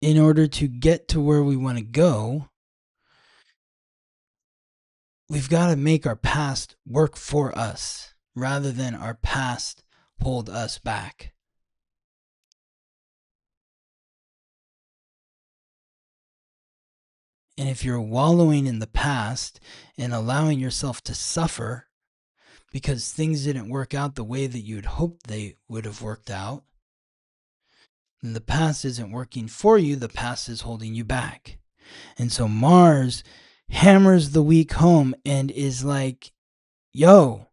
in order to get to where we want to go, we've got to make our past work for us rather than our past hold us back. And if you're wallowing in the past and allowing yourself to suffer because things didn't work out the way that you'd hoped they would have worked out, then the past isn't working for you, the past is holding you back. And so Mars hammers the week home and is like, yo,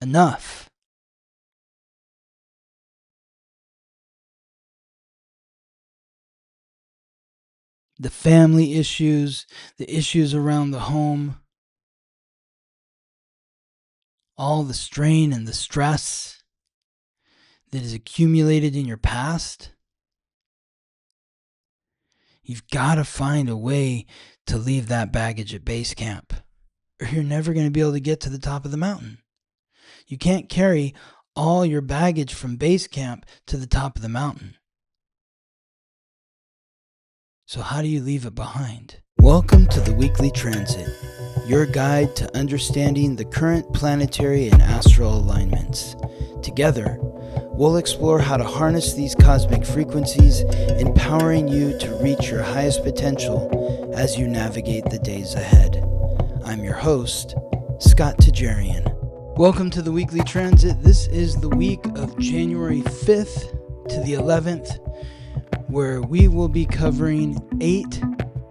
enough. The family issues, the issues around the home, all the strain and the stress that is accumulated in your past, you've got to find a way to leave that baggage at base camp, or you're never going to be able to get to the top of the mountain. You can't carry all your baggage from base camp to the top of the mountain. So how do you leave it behind? Welcome to the Weekly Transit, your guide to understanding the current planetary and astral alignments. Together, we'll explore how to harness these cosmic frequencies, empowering you to reach your highest potential as you navigate the days ahead. I'm your host, Scott Tajarian. Welcome to the Weekly Transit. This is the week of January 5th to the 11th, where we will be covering 8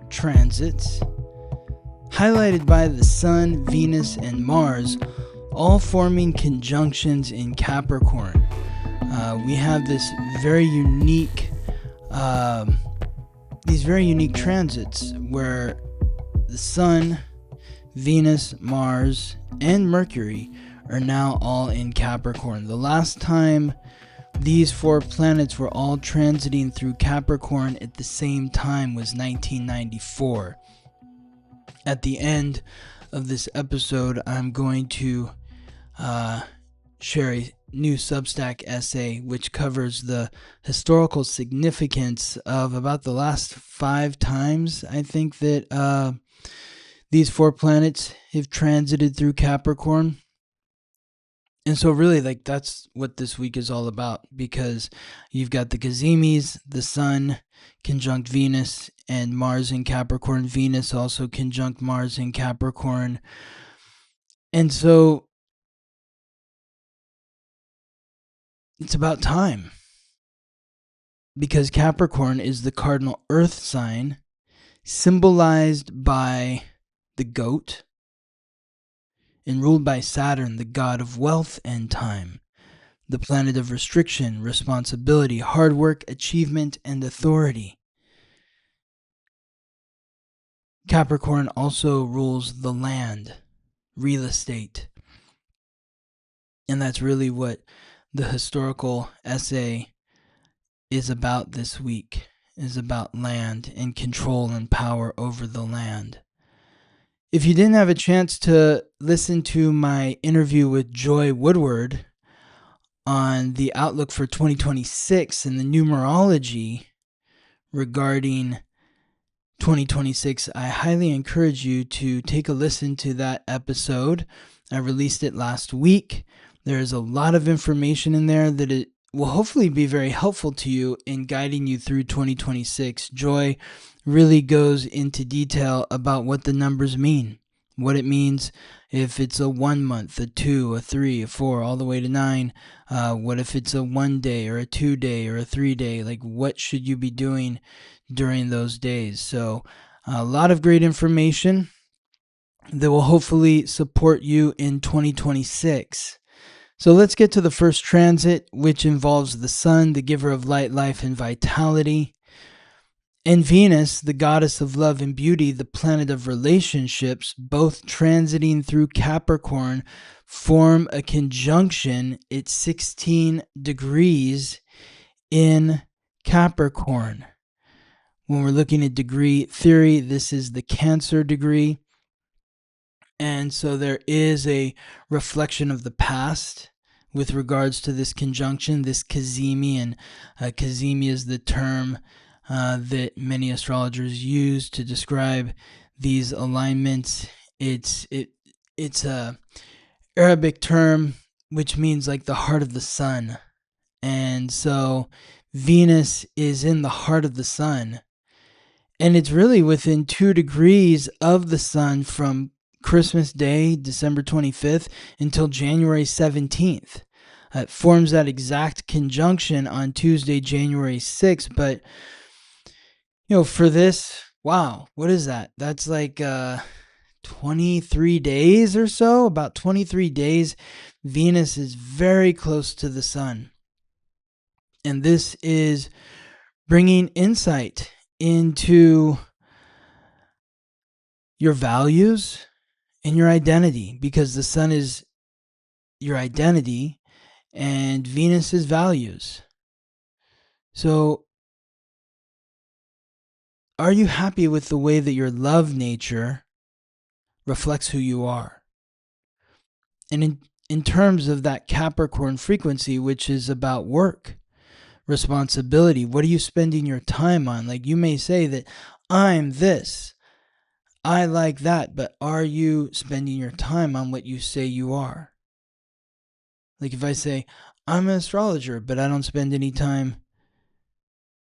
transits, highlighted by the Sun, Venus, and Mars, all forming conjunctions in Capricorn. We have this very unique, these very unique transits where the Sun, Venus, Mars, and Mercury are now all in Capricorn. The last time these 4 planets were all transiting through Capricorn at the same time was 1994. At the end of this episode, I'm going to share a new Substack essay which covers the historical significance of about the last 5 times, I think, that these 4 planets have transited through Capricorn. And so really, that's what this week is all about, because you've got the Cazimis, the Sun conjunct Venus, and Mars in Capricorn. Venus also conjunct Mars in Capricorn. And so it's about time, because Capricorn is the cardinal earth sign, symbolized by the goat, and ruled by Saturn, the god of wealth and time, the planet of restriction, responsibility, hard work, achievement, and authority. Capricorn also rules the land, real estate. And that's really what the historical essay is about this week, is about land and control and power over the land. If you didn't have a chance to listen to my interview with Joy Woodward on the outlook for 2026 and the numerology regarding 2026, I highly encourage you to take a listen to that episode. I released it last week. There's a lot of information in there that it will hopefully be very helpful to you in guiding you through 2026. Joy really goes into detail about what the numbers mean, what it means if it's a 1 month, a 2, a 3, a 4, all the way to 9. What if it's a 1 day or a 2 day or a 3 day? What should you be doing during those days? So a lot of great information that will hopefully support you in 2026. So let's get to the first transit, which involves the Sun, the giver of light, life, and vitality, and Venus, the goddess of love and beauty, the planet of relationships, both transiting through Capricorn, form a conjunction at 16 degrees in Capricorn. When we're looking at degree theory, this is the Cancer degree. And so there is a reflection of the past with regards to this conjunction, this cazimi. And cazimi is the term that many astrologers use to describe these alignments. It's a Arabic term which means like the heart of the sun. And so Venus is in the heart of the sun. And it's really within 2 degrees of the sun from Christmas Day, December 25th, until January 17th. It forms that exact conjunction on Tuesday, January 6th. But, for this, wow, what is that? That's like 23 days or so, about 23 days. Venus is very close to the sun. And this is bringing insight into your values and your identity, because the sun is your identity and Venus is values. So, are you happy with the way that your love nature reflects who you are? And in terms of that Capricorn frequency, which is about work, responsibility, what are you spending your time on? Like, you may say that I'm this, I like that, but are you spending your time on what you say you are? Like if I say, I'm an astrologer, but I don't spend any time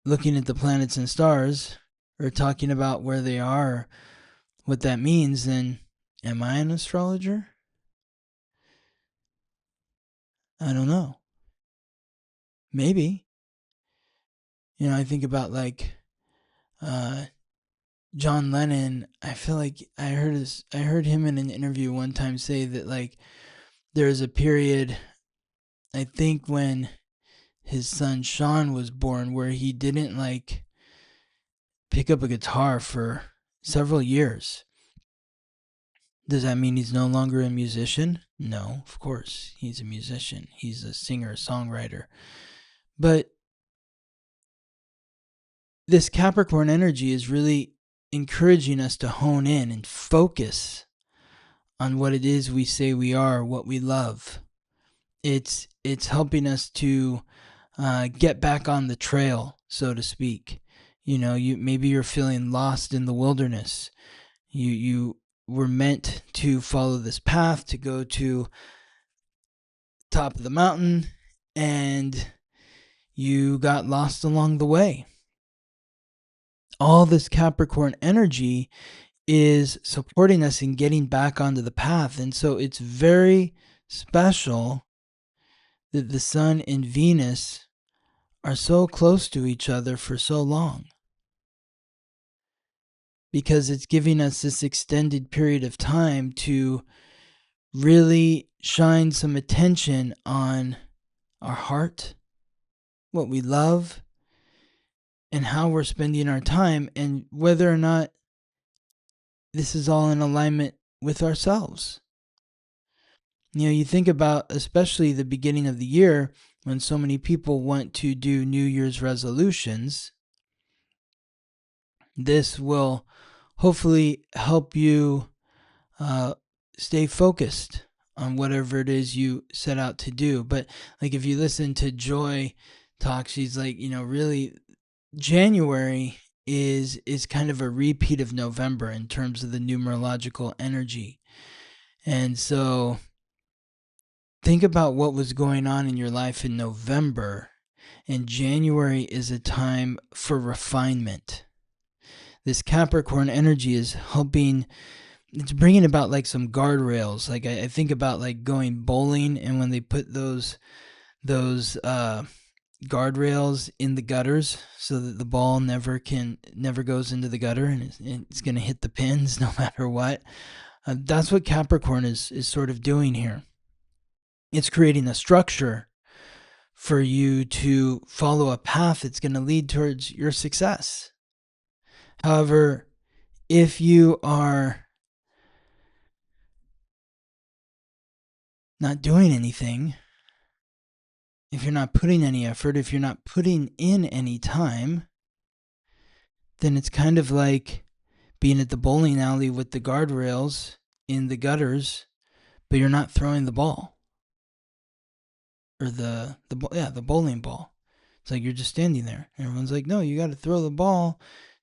looking at the planets and stars or talking about where they are, or what that means, then am I an astrologer? I don't know. Maybe. I think about like John Lennon. I feel like I heard him in an interview one time say that like there was a period, I think when his son Sean was born, where he didn't like pick up a guitar for several years. Does that mean he's no longer a musician? No, of course he's a musician. He's a singer, songwriter. But this Capricorn energy is really encouraging us to hone in and focus on what it is we say we are, what we love. It's helping us to get back on the trail, so to speak. Maybe you're feeling lost in the wilderness. You were meant to follow this path to go to top of the mountain, and you got lost along the way. All this Capricorn energy is supporting us in getting back onto the path. And so it's very special that the sun and Venus are so close to each other for so long, because it's giving us this extended period of time to really shine some attention on our heart, what we love, and how we're spending our time, and whether or not this is all in alignment with ourselves. You think about especially the beginning of the year when so many people want to do New Year's resolutions. This will hopefully help you stay focused on whatever it is you set out to do. But like if you listen to Joy talk, she's like, really January is kind of a repeat of November in terms of the numerological energy. And so think about what was going on in your life in November, and January is a time for refinement. This Capricorn energy is helping, it's bringing about like some guardrails. Like I think about like going bowling, and when they put those guardrails in the gutters so that the ball never goes into the gutter, and it's going to hit the pins no matter what. That's what Capricorn is sort of doing here. It's creating a structure for you to follow a path that's going to lead towards your success. However, if you are not doing anything, if you're not putting any effort, if you're not putting in any time, then it's kind of like being at the bowling alley with the guardrails in the gutters, but you're not throwing the ball. or the bowling ball. It's like you're just standing there. And everyone's like, no, you got to throw the ball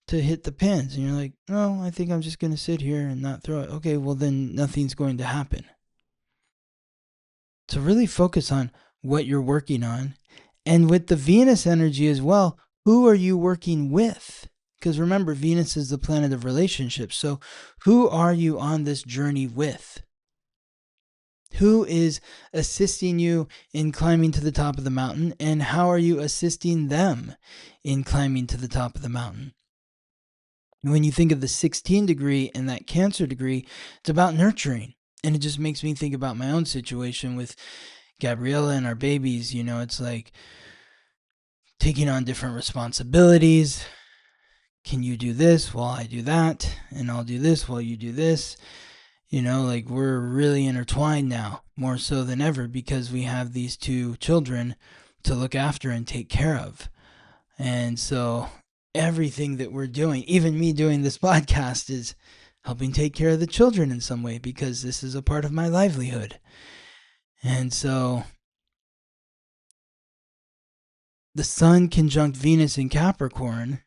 to hit the pins. And you're like, no, I think I'm just going to sit here and not throw it. Okay, well then nothing's going to happen. So really focus on what you're working on. And with the Venus energy as well, who are you working with? Because remember, Venus is the planet of relationships. So who are you on this journey with? Who is assisting you in climbing to the top of the mountain, and how are you assisting them in climbing to the top of the mountain? When you think of the 16 degree and that Cancer degree, it's about nurturing. And it just makes me think about my own situation with Gabriella and our babies. You know, it's like taking on different responsibilities. Can you do this while I do that? And I'll do this while you do this. You know, like we're really intertwined now, more so than ever, because we have these two children to look after and take care of. And so everything that we're doing, even me doing this podcast, is helping take care of the children in some way, because this is a part of my livelihood. And so the Sun conjunct Venus in Capricorn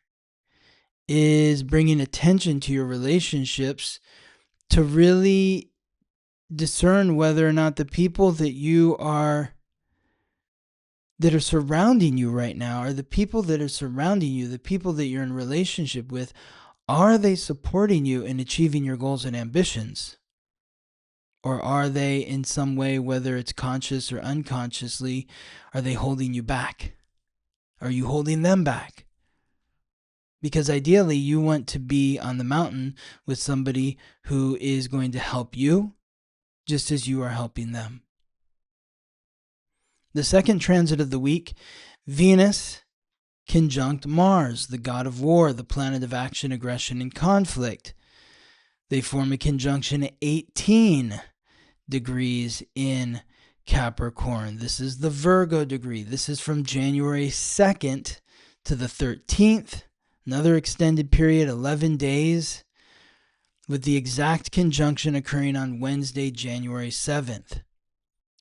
is bringing attention to your relationships to really discern whether or not the people that are surrounding you right now, are the people that are surrounding you, the people that you're in relationship with, are they supporting you in achieving your goals and ambitions? Or are they in some way, whether it's conscious or unconsciously, are they holding you back? Are you holding them back? Because ideally, you want to be on the mountain with somebody who is going to help you just as you are helping them. The second transit of the week, Venus conjunct Mars, the god of war, the planet of action, aggression, and conflict. They form a conjunction at 18 degrees in Capricorn. This is the Virgo degree. This is from January 2nd to the 13th. Another extended period, 11 days, with the exact conjunction occurring on Wednesday, January 7th.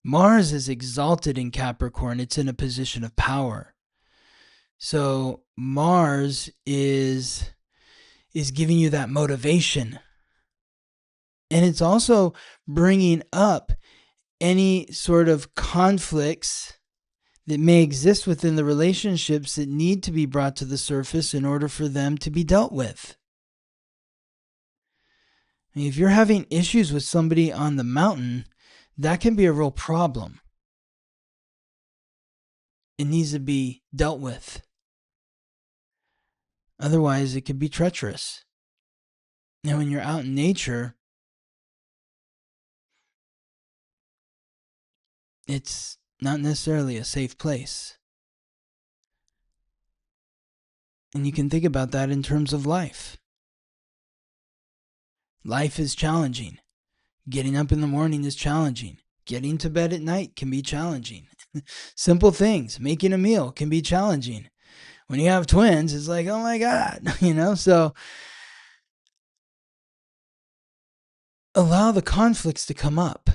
Mars is exalted in Capricorn. It's in a position of power. So Mars is giving you that motivation. And it's also bringing up any sort of conflicts that may exist within the relationships that need to be brought to the surface in order for them to be dealt with. I mean, if you're having issues with somebody on the mountain, that can be a real problem. It needs to be dealt with. Otherwise, it could be treacherous. Now, when you're out in nature, it's not necessarily a safe place. And you can think about that in terms of life. Life is challenging. Getting up in the morning is challenging. Getting to bed at night can be challenging. Simple things, making a meal can be challenging. When you have twins, it's like, oh my God, so allow the conflicts to come up.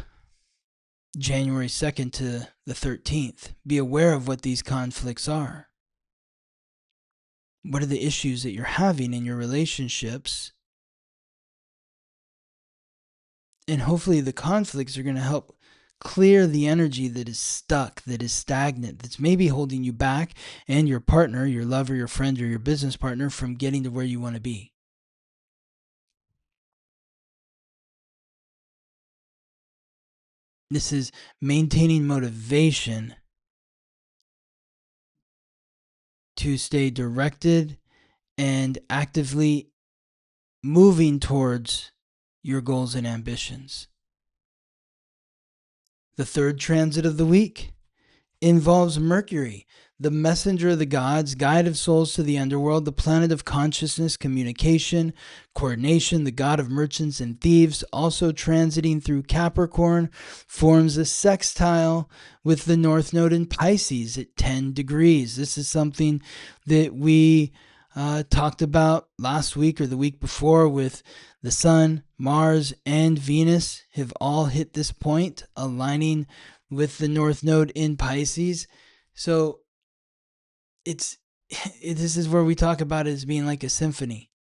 January 2nd to the 13th. Be aware of what these conflicts are. What are the issues that you're having in your relationships? And hopefully the conflicts are going to help clear the energy that is stuck, that is stagnant, that's maybe holding you back and your partner, your lover, your friend, or your business partner from getting to where you want to be. This is maintaining motivation to stay directed and actively moving towards your goals and ambitions. The third transit of the week involves Mercury, the messenger of the gods, guide of souls to the underworld, the planet of consciousness, communication, coordination, the god of merchants and thieves, also transiting through Capricorn, forms a sextile with the North Node in Pisces at 10 degrees. This is something that we talked about last week or the week before with the Sun, Mars, and Venus have all hit this point, aligning with the North Node in Pisces. So this is where we talk about it as being like a symphony,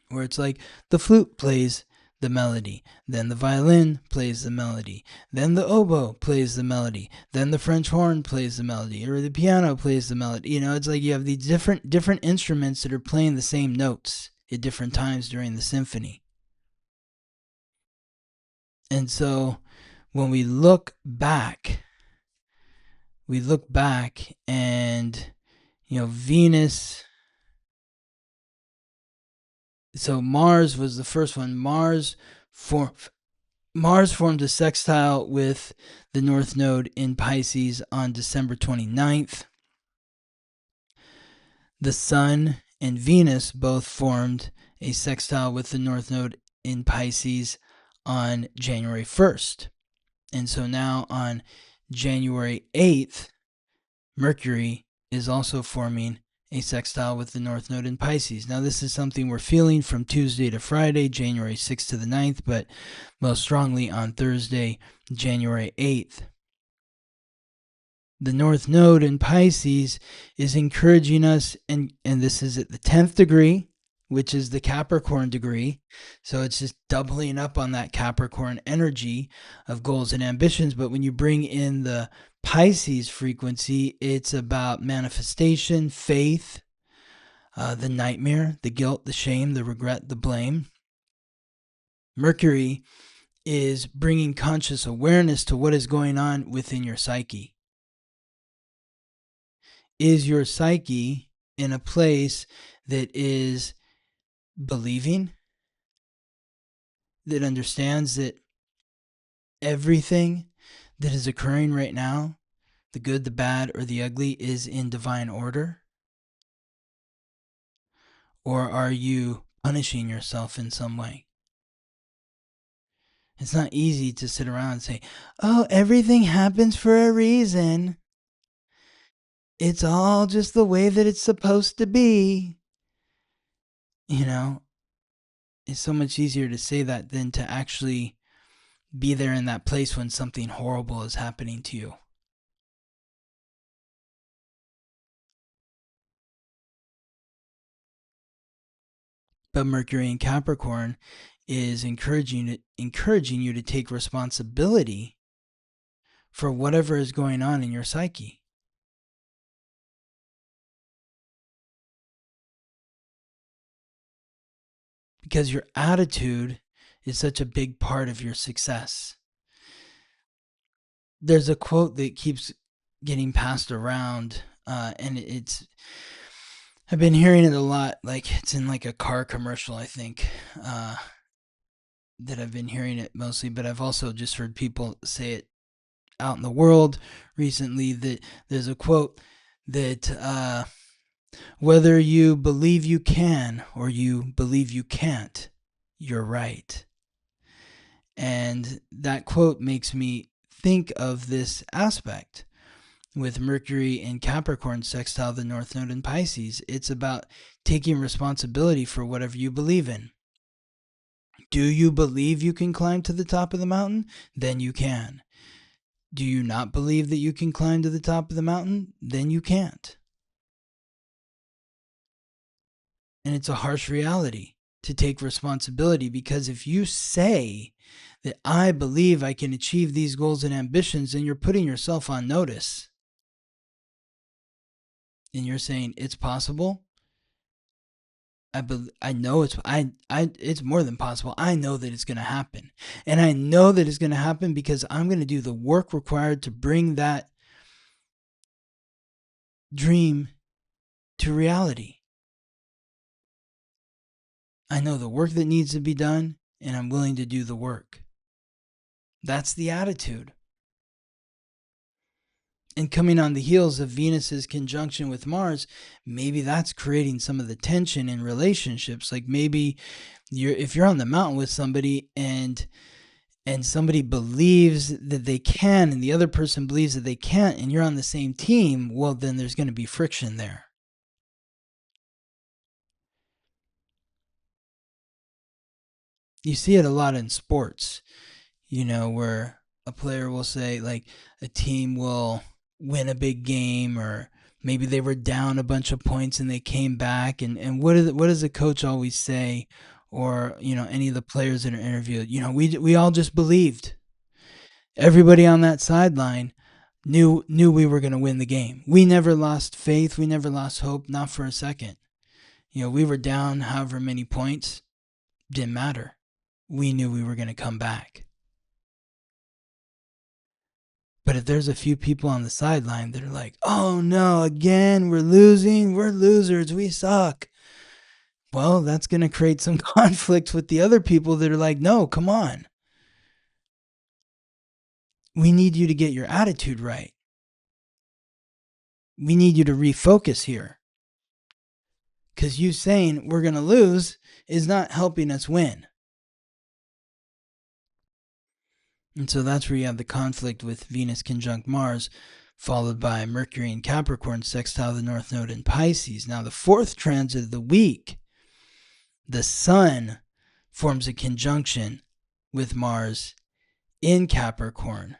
where it's like the flute plays the melody, then the violin plays the melody, then the oboe plays the melody, then the French horn plays the melody, or the piano plays the melody. You know, it's like you have these different instruments that are playing the same notes at different times during the symphony. And so when we look back and, you know, Venus. So Mars was the first one. Mars formed a sextile with the North Node in Pisces on December 29th. The Sun and Venus both formed a sextile with the North Node in Pisces on January 1st. And so now on January 8th, Mercury is also forming a sextile with the North Node in Pisces. Now, this is something we're feeling from Tuesday to Friday, January 6th to the 9th, but most strongly on Thursday, January 8th. The North Node in Pisces is encouraging us, and this is at the 10th degree, which is the Capricorn degree. So it's just doubling up on that Capricorn energy of goals and ambitions. But when you bring in the Pisces frequency, it's about manifestation, faith, the nightmare, the guilt, the shame, the regret, the blame. Mercury is bringing conscious awareness to what is going on within your psyche. Is your psyche in a place that is believing, that understands that everything that is occurring right now, the good, the bad, or the ugly, is in divine order? Or are you punishing yourself in some way? It's not easy to sit around and say, oh, everything happens for a reason. It's all just the way that it's supposed to be. You know, it's so much easier to say that than to actually be there in that place when something horrible is happening to you. But Mercury in Capricorn is encouraging you to take responsibility for whatever is going on in your psyche. Because your attitude is such a big part of your success. There's a quote that keeps getting passed around, and I've been hearing it a lot. Like, it's in like a car commercial, I think, that I've been hearing it mostly, but I've also just heard people say it out in the world recently, that there's a quote that whether you believe you can or you believe you can't, you're right. And that quote makes me think of this aspect with Mercury in Capricorn sextile the North Node in Pisces. It's about taking responsibility for whatever you believe in. Do you believe you can climb to the top of the mountain? Then you can. Do you not believe that you can climb to the top of the mountain? Then you can't. And it's a harsh reality to take responsibility, because if you say that I believe I can achieve these goals and ambitions, then you're putting yourself on notice. And you're saying it's possible. I know it's more than possible. I know that it's going to happen. And I know that it's going to happen because I'm going to do the work required to bring that dream to reality. I know the work that needs to be done, and I'm willing to do the work. That's the attitude. And coming on the heels of Venus's conjunction with Mars, maybe that's creating some of the tension in relationships. Like, maybe if you're on the mountain with somebody and somebody believes that they can and the other person believes that they can't, and you're on the same team, well, then there's going to be friction there. You see it a lot in sports, where a player will say, like, a team will win a big game, or maybe they were down a bunch of points and they came back. And what does the coach always say? Or, any of the players that are interviewed, we all just believed. Everybody on that sideline knew we were going to win the game. We never lost faith. We never lost hope, not for a second. We were down however many points. Didn't matter. We knew we were going to come back. But if there's a few people on the sideline that are like, oh no, again, we're losing, we're losers, we suck. Well, that's going to create some conflict with the other people that are like, no, come on. We need you to get your attitude right. We need you to refocus here. Because you saying we're going to lose is not helping us win. And so that's where you have the conflict with Venus conjunct Mars, followed by Mercury in Capricorn, sextile the North Node in Pisces. Now, the fourth transit of the week, the Sun forms a conjunction with Mars in Capricorn.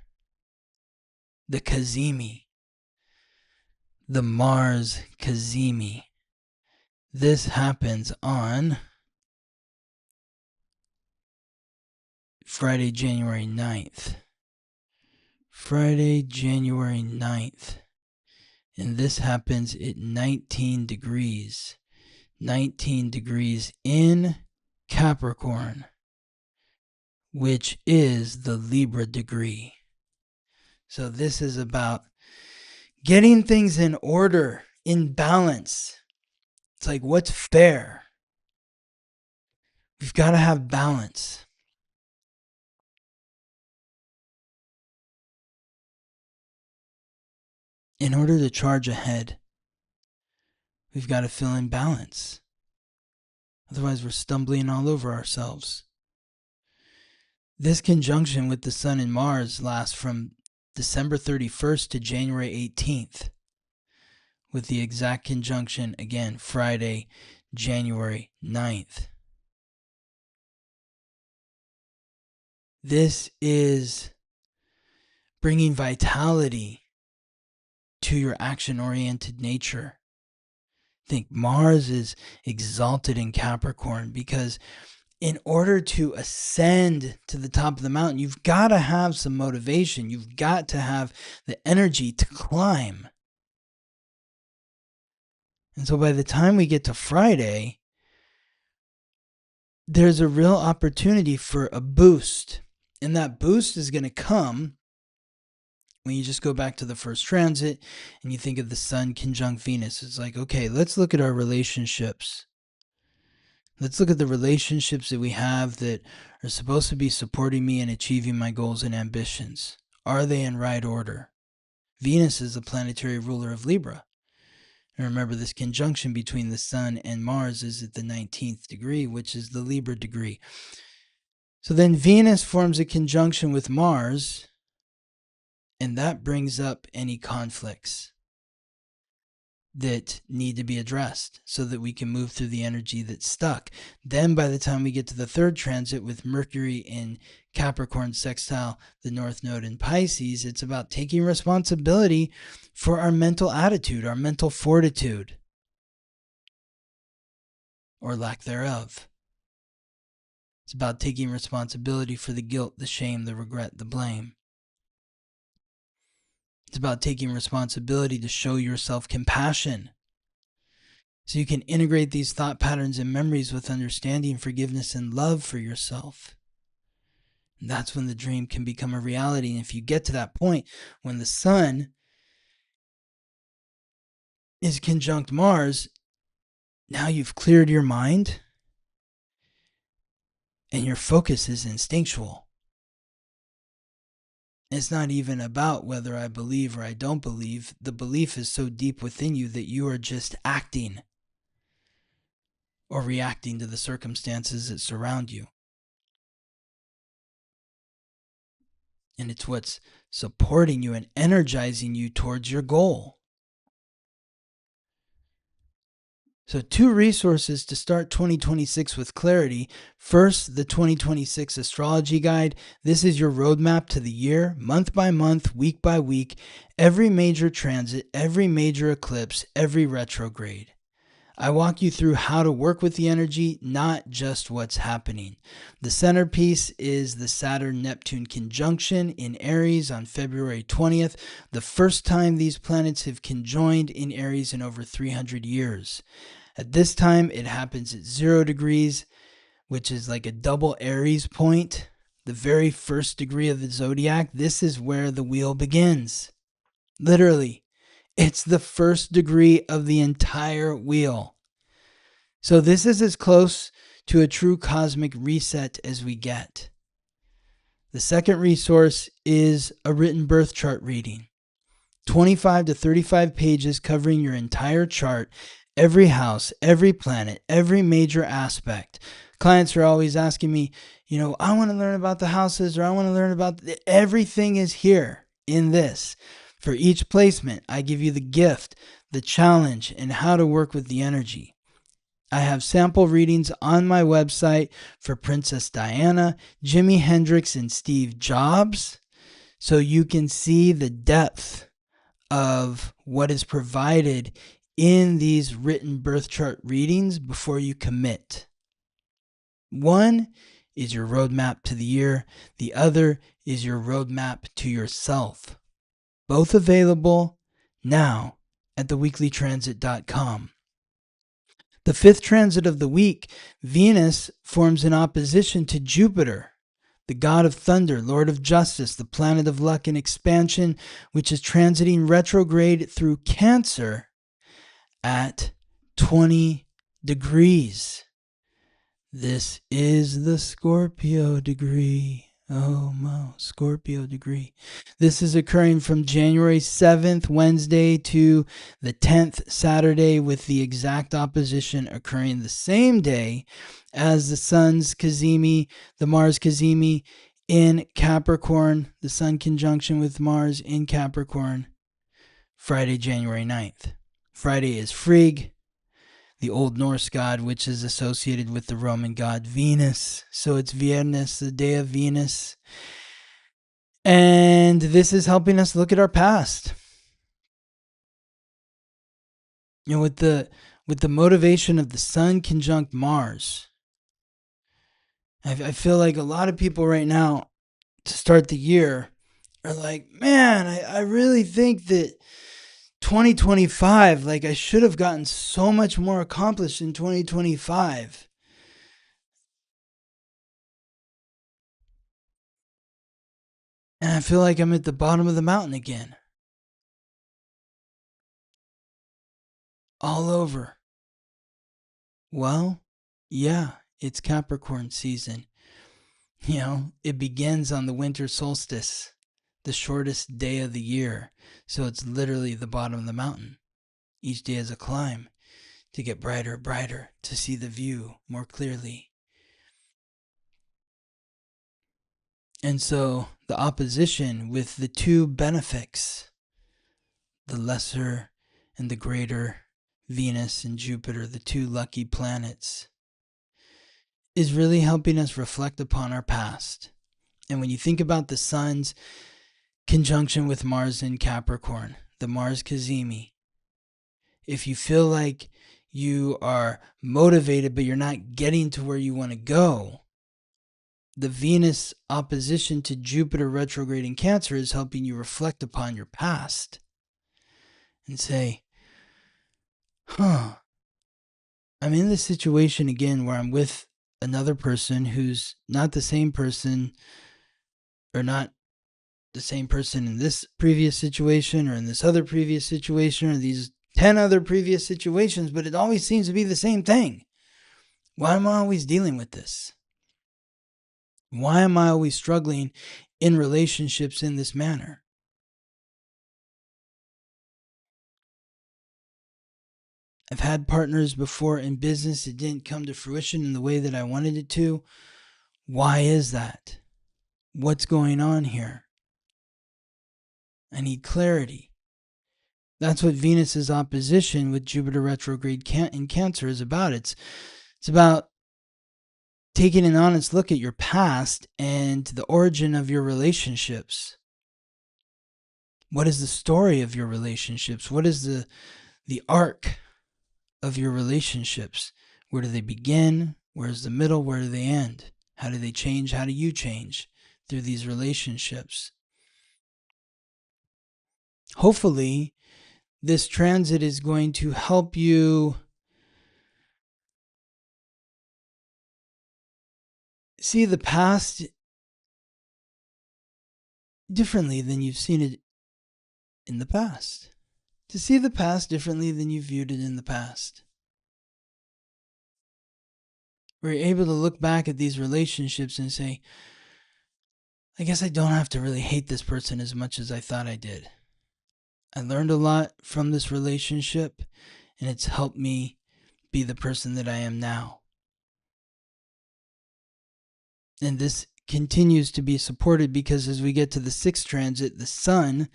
The cazimi. The Mars cazimi. This happens on Friday, January 9th. Friday, January 9th. And this happens at 19 degrees. 19 degrees in Capricorn, which is the Libra degree. So this is about getting things in order, in balance. It's like, what's fair? We've got to have balance. In order to charge ahead, we've got to feel in balance. Otherwise, we're stumbling all over ourselves. This conjunction with the Sun and Mars lasts from December 31st to January 18th, with the exact conjunction, again, Friday, January 9th. This is bringing vitality to your action-oriented nature. I think Mars is exalted in Capricorn because in order to ascend to the top of the mountain, you've got to have some motivation. You've got to have the energy to climb. And so by the time we get to Friday, there's a real opportunity for a boost. And that boost is going to come when you just go back to the first transit and you think of the Sun conjunct Venus. It's like, okay, let's look at our relationships. Let's look at the relationships that we have that are supposed to be supporting me and achieving my goals and ambitions. Are they in right order? Venus is the planetary ruler of Libra. And remember, this conjunction between the Sun and Mars is at the 19th degree, which is the Libra degree. So then Venus forms a conjunction with Mars, and that brings up any conflicts that need to be addressed so that we can move through the energy that's stuck. Then by the time we get to the third transit with Mercury in Capricorn sextile the North Node in Pisces, it's about taking responsibility for our mental attitude, our mental fortitude, or lack thereof. It's about taking responsibility for the guilt, the shame, the regret, the blame. It's about taking responsibility to show yourself compassion so you can integrate these thought patterns and memories with understanding, forgiveness, and love for yourself. And that's when the dream can become a reality. And if you get to that point when the Sun is conjunct Mars, now you've cleared your mind and your focus is instinctual. It's not even about whether I believe or I don't believe. The belief is so deep within you that you are just acting or reacting to the circumstances that surround you. And it's what's supporting you and energizing you towards your goal. So 2 resources to start 2026 with clarity. First, the 2026 Astrology Guide. This is your roadmap to the year, month by month, week by week, every major transit, every major eclipse, every retrograde. I walk you through how to work with the energy, not just what's happening. The centerpiece is the Saturn-Neptune conjunction in Aries on February 20th, the first time these planets have conjoined in Aries in over 300 years. At this time, it happens at 0 degrees, which is like a double Aries point, the very first degree of the zodiac. This is where the wheel begins. Literally, it's the first degree of the entire wheel. So this is as close to a true cosmic reset as we get. The second resource is a written birth chart reading. 25 to 35 pages covering your entire chart, every house, every planet, every major aspect. Clients are always asking me, I want to learn about the houses, or I want to learn about everything is here in this. For each placement, I give you the gift, the challenge, and how to work with the energy. I have sample readings on my website for Princess Diana, Jimi Hendrix, and Steve Jobs, so you can see the depth of what is provided in these written birth chart readings before you commit. One is your roadmap to the year. The other is your roadmap to yourself. Both available now at theweeklytransit.com. The 5th transit of the week, Venus forms in opposition to Jupiter, the god of thunder, lord of justice, the planet of luck and expansion, which is transiting retrograde through Cancer at 20 degrees. This is the Scorpio degree. Oh, Scorpio degree. This is occurring from January 7th, Wednesday, to the 10th, Saturday, with the exact opposition occurring the same day as the Sun's cazimi, the Mars cazimi in Capricorn, the Sun conjunction with Mars in Capricorn, Friday, January 9th. Friday is Frigg, the Old Norse god, which is associated with the Roman god Venus. So it's Viernes, the day of Venus. And this is helping us look at our past. With the motivation of the Sun conjunct Mars, I feel like a lot of people right now, to start the year, are like, man, I really think that 2025, I should have gotten so much more accomplished in 2025. And I feel like I'm at the bottom of the mountain again. All over. Well, yeah, it's Capricorn season. It begins on the winter solstice, the shortest day of the year. So it's literally the bottom of the mountain. Each day is a climb to get brighter, to see the view more clearly. And so the opposition with the 2 benefics, the lesser and the greater, Venus and Jupiter, the 2 lucky planets, is really helping us reflect upon our past. And when you think about the Sun's conjunction with Mars in Capricorn, the Mars cazimi, if you feel like you are motivated but you're not getting to where you want to go, the Venus opposition to Jupiter retrograde in Cancer is helping you reflect upon your past and say, I'm in this situation again where I'm with another person who's not the same person, or not the same person in this previous situation or in this other previous situation or these 10 other previous situations, but it always seems to be the same thing. Why am I always dealing with this? Why am I always struggling in relationships in this manner? I've had partners before in business. It didn't come to fruition in the way that I wanted it to. Why is that? What's going on here? I need clarity. That's what Venus's opposition with Jupiter retrograde in Cancer is about. It's about taking an honest look at your past and the origin of your relationships. What is the story of your relationships? What is the arc of your relationships? Where do they begin? Where's the middle? Where do they end? How do they change? How do you change through these relationships? Hopefully, this transit is going to help you see the past differently than you've seen it in the past. To see the past differently than you viewed it in the past. We're able to look back at these relationships and say, I guess I don't have to really hate this person as much as I thought I did. I learned a lot from this relationship, and it's helped me be the person that I am now. And this continues to be supported because as we get to the 6th transit, the Sun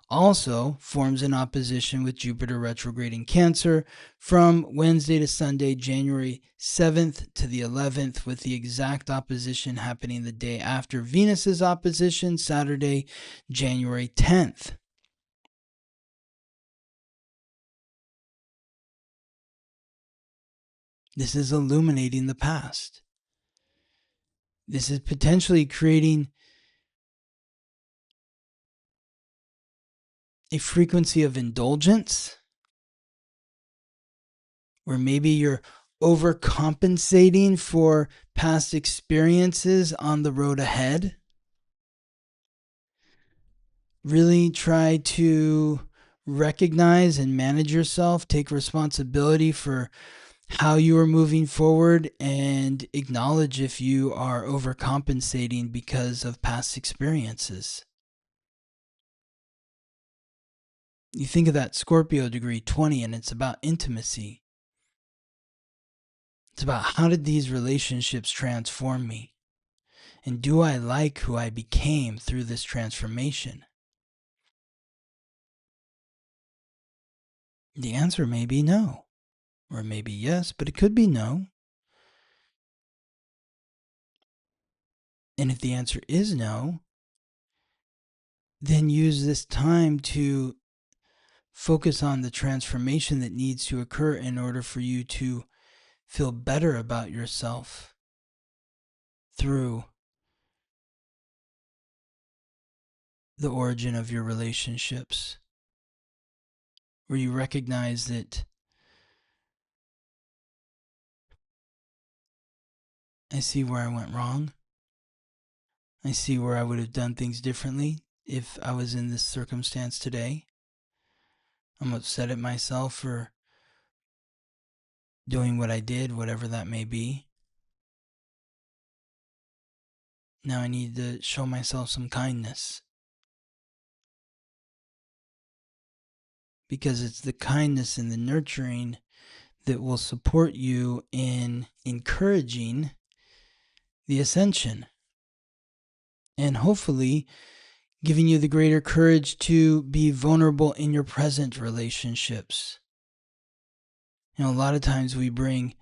also forms an opposition with Jupiter retrograde in Cancer from Wednesday to Sunday, January 7th to the 11th, with the exact opposition happening the day after Venus's opposition, Saturday, January 10th. This is illuminating the past. This is potentially creating a frequency of indulgence where maybe you're overcompensating for past experiences on the road ahead. Really try to recognize and manage yourself, take responsibility for how you are moving forward, and acknowledge if you are overcompensating because of past experiences. You think of that Scorpio degree 20 and it's about intimacy. It's about how did these relationships transform me? And do I like who I became through this transformation? The answer may be no. Or maybe yes, but it could be no. And if the answer is no, then use this time to focus on the transformation that needs to occur in order for you to feel better about yourself through the origin of your relationships, where you recognize that I see where I went wrong. I see where I would have done things differently if I was in this circumstance today. I'm upset at myself for doing what I did, whatever that may be. Now I need to show myself some kindness. Because it's the kindness and the nurturing that will support you in encouraging the ascension. And hopefully giving you the greater courage to be vulnerable in your present relationships. You know, a lot of times we bring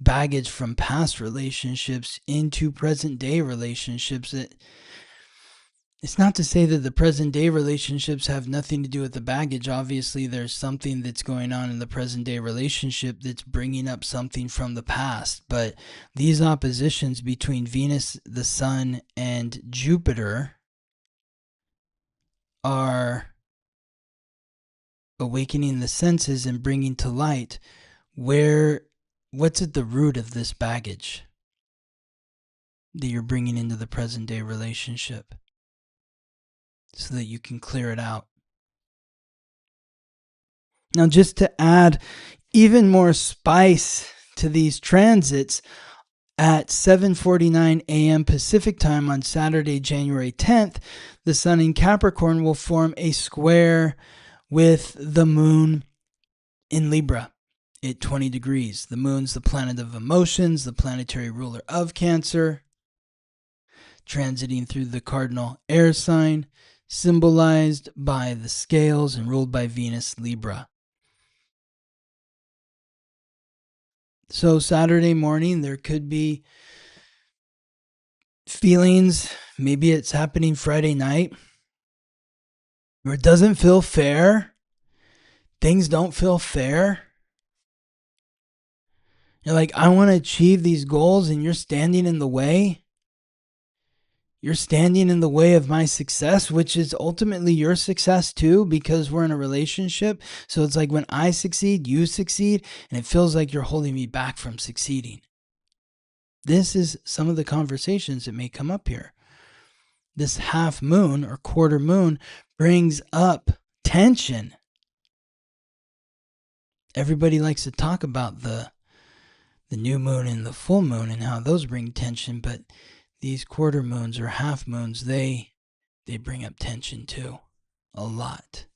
baggage from past relationships into present day relationships. That it's not to say that the present day relationships have nothing to do with the baggage. Obviously, there's something that's going on in the present day relationship that's bringing up something from the past. But these oppositions between Venus, the Sun, and Jupiter are awakening the senses and bringing to light what's at the root of this baggage that you're bringing into the present day relationship, so that you can clear it out. Now, just to add even more spice to these transits, at 7:49 a.m. Pacific time on Saturday, January 10th, the Sun in Capricorn will form a square with the Moon in Libra at 20 degrees. The Moon's the planet of emotions, the planetary ruler of Cancer, transiting through the cardinal air sign. symbolized by the scales and ruled by Venus, Libra. So Saturday morning, there could be feelings, maybe it's happening Friday night, where it doesn't feel fair. Things don't feel fair. You're like, I want to achieve these goals, and you're standing in the way. You're standing in the way of my success, which is ultimately your success too, because we're in a relationship. So it's like when I succeed, you succeed, and it feels like you're holding me back from succeeding. This is some of the conversations that may come up here. This half moon or quarter moon brings up tension. Everybody likes to talk about the new moon and the full moon and how those bring tension, but these quarter moons or half moons, they bring up tension too, a lot.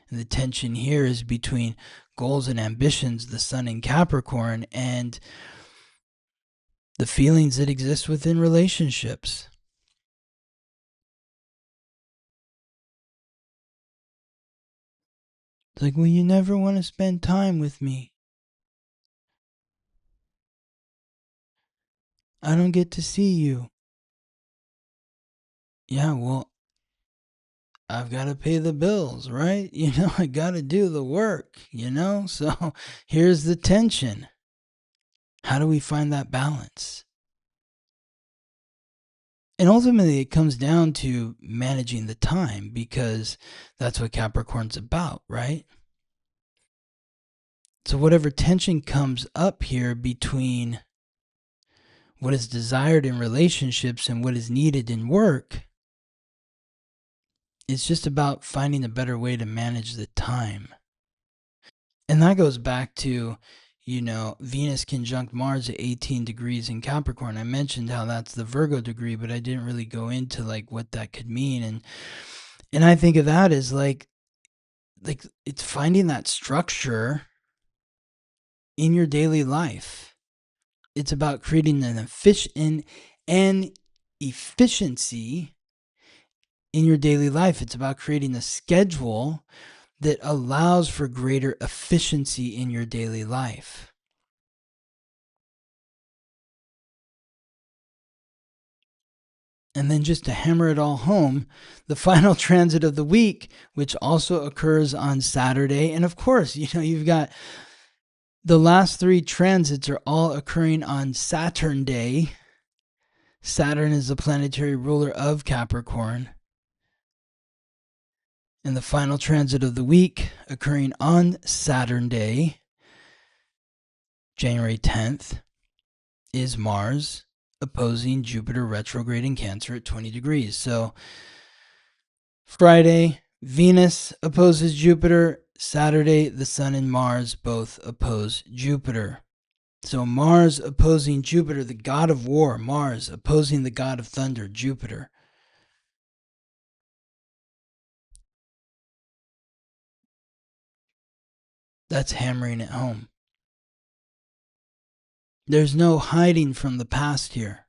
And the tension here is between goals and ambitions, the sun in Capricorn, and the feelings that exist within relationships. It's like, well, you never want to spend time with me. I don't get to see you. Yeah, well, I've got to pay the bills, right? I got to do the work, So here's the tension. How do we find that balance? And ultimately, it comes down to managing the time, because that's what Capricorn's about, right? So whatever tension comes up here between what is desired in relationships and what is needed in work, it's just about finding a better way to manage the time. And that goes back to, Venus conjunct Mars at 18 degrees in Capricorn. I mentioned how that's the Virgo degree, but I didn't really go into like what that could mean. And I think of that as like it's finding that structure in your daily life. It's about creating an efficiency in your daily life. It's about creating a schedule that allows for greater efficiency in your daily life. And then just to hammer it all home, the final transit of the week, which also occurs on Saturday. And of course, you've got the last three transits are all occurring on Saturn Day. Saturn is the planetary ruler of Capricorn. And the final transit of the week occurring on Saturn Day, January 10th, is Mars opposing Jupiter retrograde in Cancer at 20 degrees. So Friday, Venus opposes Jupiter. Saturday, the Sun and Mars both oppose Jupiter. So Mars opposing Jupiter, the god of war. Mars opposing the god of thunder, Jupiter. That's hammering it home. There's no hiding from the past here.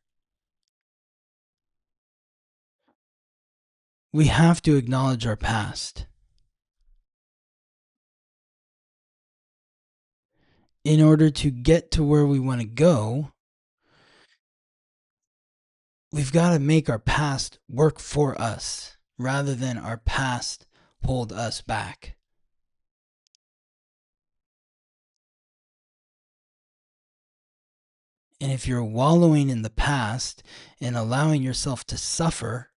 We have to acknowledge our past. In order to get to where we want to go, we've got to make our past work for us rather than our past hold us back. And if you're wallowing in the past and allowing yourself to suffer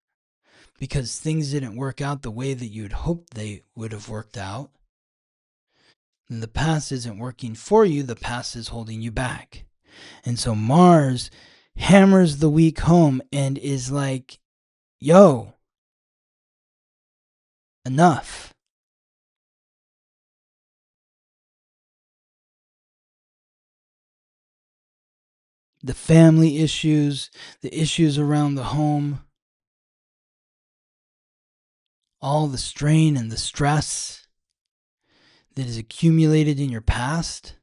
because things didn't work out the way that you'd hoped they would have worked out, then the past isn't working for you, the past is holding you back. And so Mars hammers the week home and is like, yo, enough. The family issues, the issues around the home, all the strain and the stress that is accumulated in your past,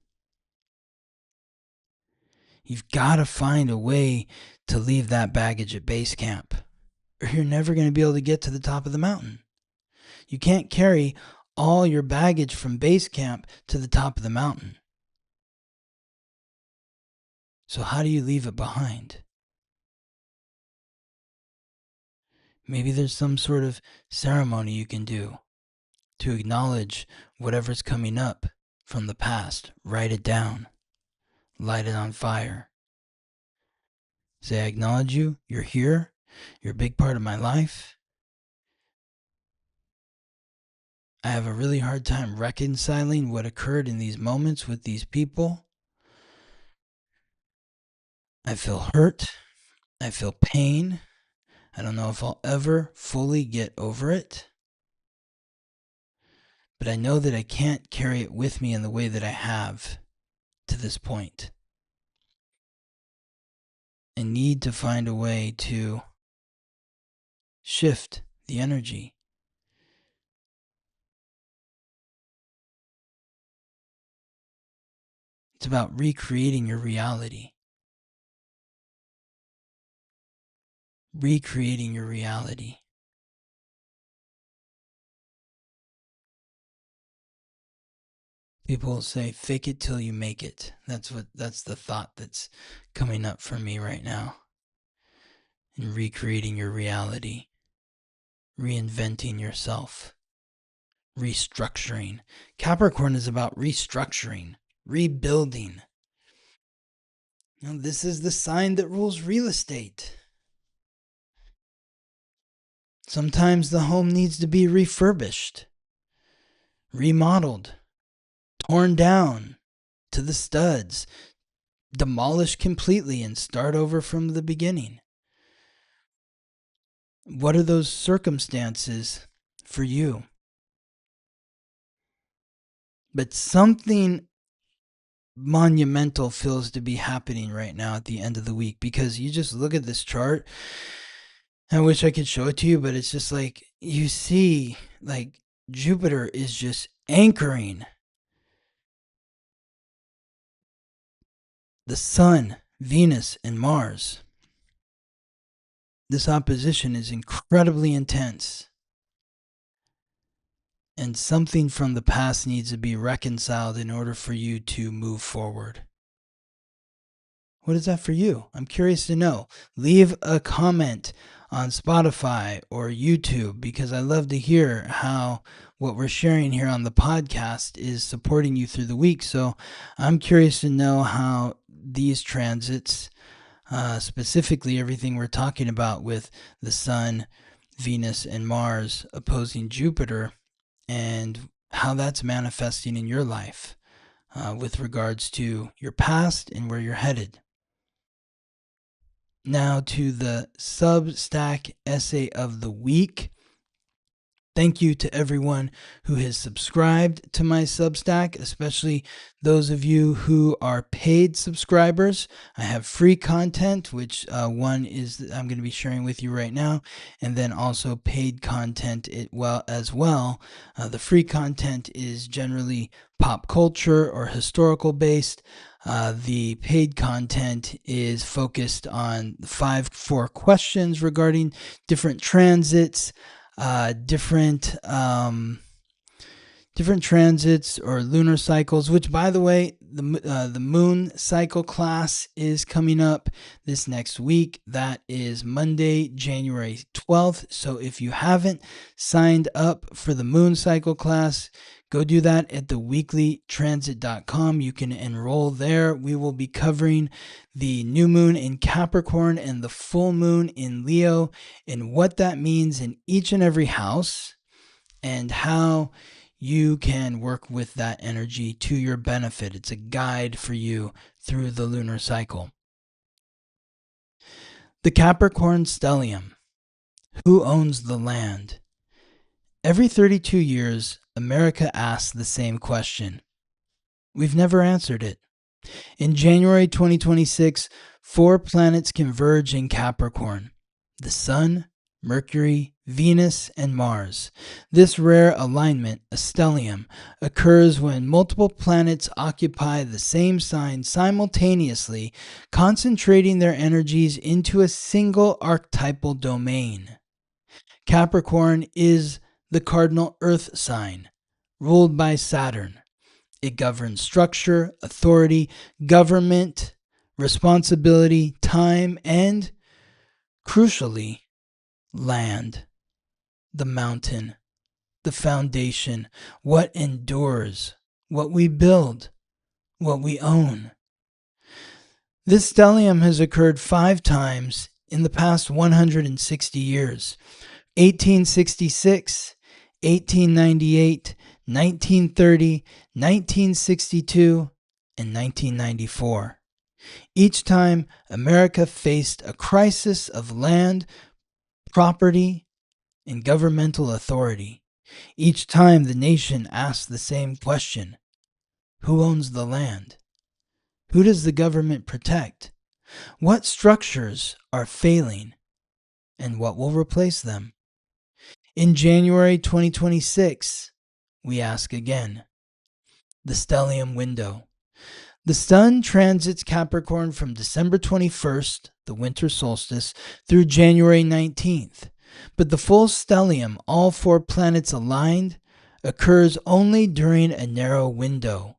you've got to find a way to leave that baggage at base camp. or you're never going to be able to get to the top of the mountain. You can't carry all your baggage from base camp to the top of the mountain. So how do you leave it behind? Maybe there's some sort of ceremony you can do to acknowledge whatever's coming up from the past. Write it down. Light it on fire. Say, I acknowledge you. You're here. You're a big part of my life. I have a really hard time reconciling what occurred in these moments with these people. I feel hurt. I feel pain. I don't know if I'll ever fully get over it. But I know that I can't carry it with me in the way that I have to this point. I need to find a way to shift the energy. It's about recreating your reality. Recreating your reality. People say, fake it till you make it. That's the thought that's coming up for me right now. In recreating your reality. Reinventing yourself. Restructuring. Capricorn is about restructuring. Rebuilding. Now, this is the sign that rules real estate. Sometimes the home needs to be refurbished, remodeled, torn down to the studs, demolished completely and start over from the beginning. What are those circumstances for you? But something monumental feels to be happening right now at the end of the week, because you just look at this chart. I wish I could show it to you, but it's just like you see, like Jupiter is just anchoring the Sun, Venus, and Mars. This opposition is incredibly intense. And something from the past needs to be reconciled in order for you to move forward. What is that for you? I'm curious to know. Leave a comment on Spotify or YouTube, because I love to hear how what we're sharing here on the podcast is supporting you through the week. So I'm curious to know how these transits, specifically everything we're talking about with the Sun, Venus, and Mars opposing Jupiter, and how that's manifesting in your life with regards to your past and where you're headed. Now to the Substack essay of the week. Thank you to everyone who has subscribed to my Substack, especially those of you who are paid subscribers. I have free content, which one is that I'm going to be sharing with you right now, and then also paid content as well. The free content is generally pop culture or historical based. The paid content is focused on 4 questions regarding different transits, different transits or lunar cycles, which, by the way, the moon cycle class is coming up this next week. That is Monday, January 12th. So if you haven't signed up for the moon cycle class, go do that at theweeklytransit.com. You can enroll there. We will be covering the new moon in Capricorn and the full moon in Leo, and what that means in each and every house, and how you can work with that energy to your benefit. It's a guide for you through the lunar cycle. The Capricorn stellium. Who owns the land? Every 32 years, America asks the same question. We've never answered it. In January 2026, 4 planets converge in Capricorn: the Sun, Mercury, Venus, and Mars. This rare alignment, a stellium, occurs when multiple planets occupy the same sign simultaneously, concentrating their energies into a single archetypal domain. Capricorn is the cardinal earth sign, ruled by Saturn. It governs structure, authority, government, responsibility, time, and, crucially, land, the mountain, the foundation, what endures, what we build, what we own. This stellium has occurred 5 times in the past 160 years: 1866, 1898, 1930, 1962, and 1994. Each time, America faced a crisis of land, property, and governmental authority. Each time, the nation asked the same question: who owns the land? Who does the government protect? What structures are failing? And what will replace them? In January 2026, we ask again. The stellium window. The sun transits Capricorn from December 21st, the winter solstice, through January 19th. But the full stellium, all 4 planets aligned, occurs only during a narrow window,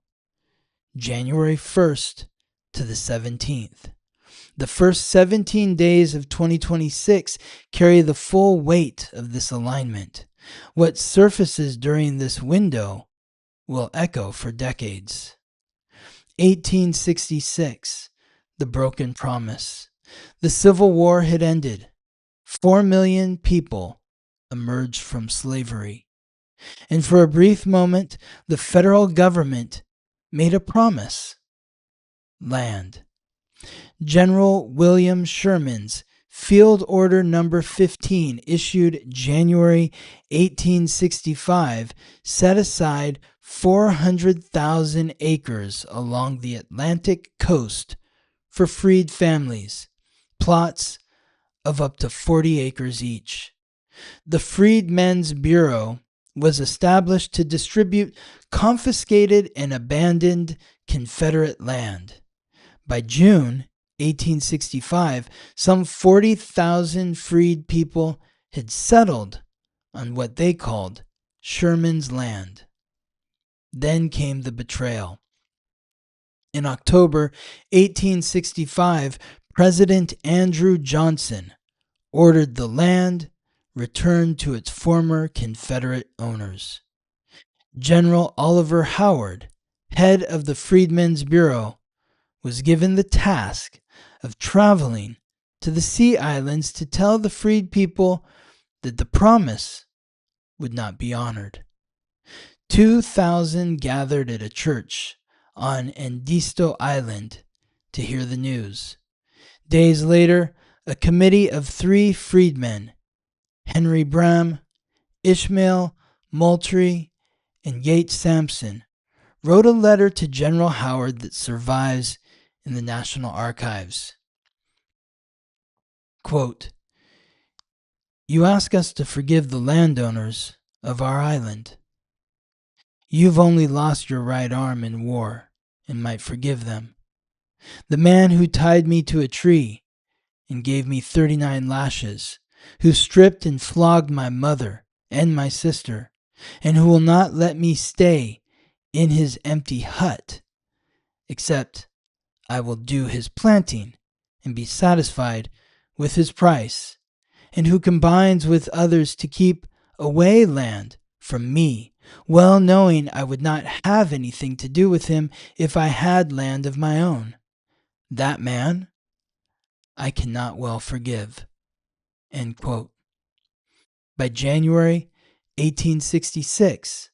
January 1st to the 17th. The first 17 days of 2026 carry the full weight of this alignment. What surfaces during this window will echo for decades. 1866, the broken promise. The Civil War had ended. 4 million people emerged from slavery. And for a brief moment, the federal government made a promise: land. General William Sherman's Field Order No. 15, issued January 1865, set aside 400,000 acres along the Atlantic coast for freed families, plots of up to 40 acres each. The Freedmen's Bureau was established to distribute confiscated and abandoned Confederate land. By June 1865, some 40,000 freed people had settled on what they called Sherman's land. Then came the betrayal. In October 1865, President Andrew Johnson ordered the land returned to its former Confederate owners. General Oliver Howard, head of the Freedmen's Bureau, was given the task of traveling to the Sea Islands to tell the freed people that the promise would not be honored. 2,000 gathered at a church on Edisto Island to hear the news. Days later, a committee of 3 freedmen, Henry Bram, Ishmael Moultrie, and Yates Sampson, wrote a letter to General Howard that survives in the National Archives. Quote, "You ask us to forgive the landowners of our island. You've only lost your right arm in war and might forgive them. The man who tied me to a tree and gave me 39 lashes, who stripped and flogged my mother and my sister, and who will not let me stay in his empty hut, except I will do his planting and be satisfied with his price, and who combines with others to keep away land from me, well knowing I would not have anything to do with him if I had land of my own. That man I cannot well forgive." End quote. By January 1866,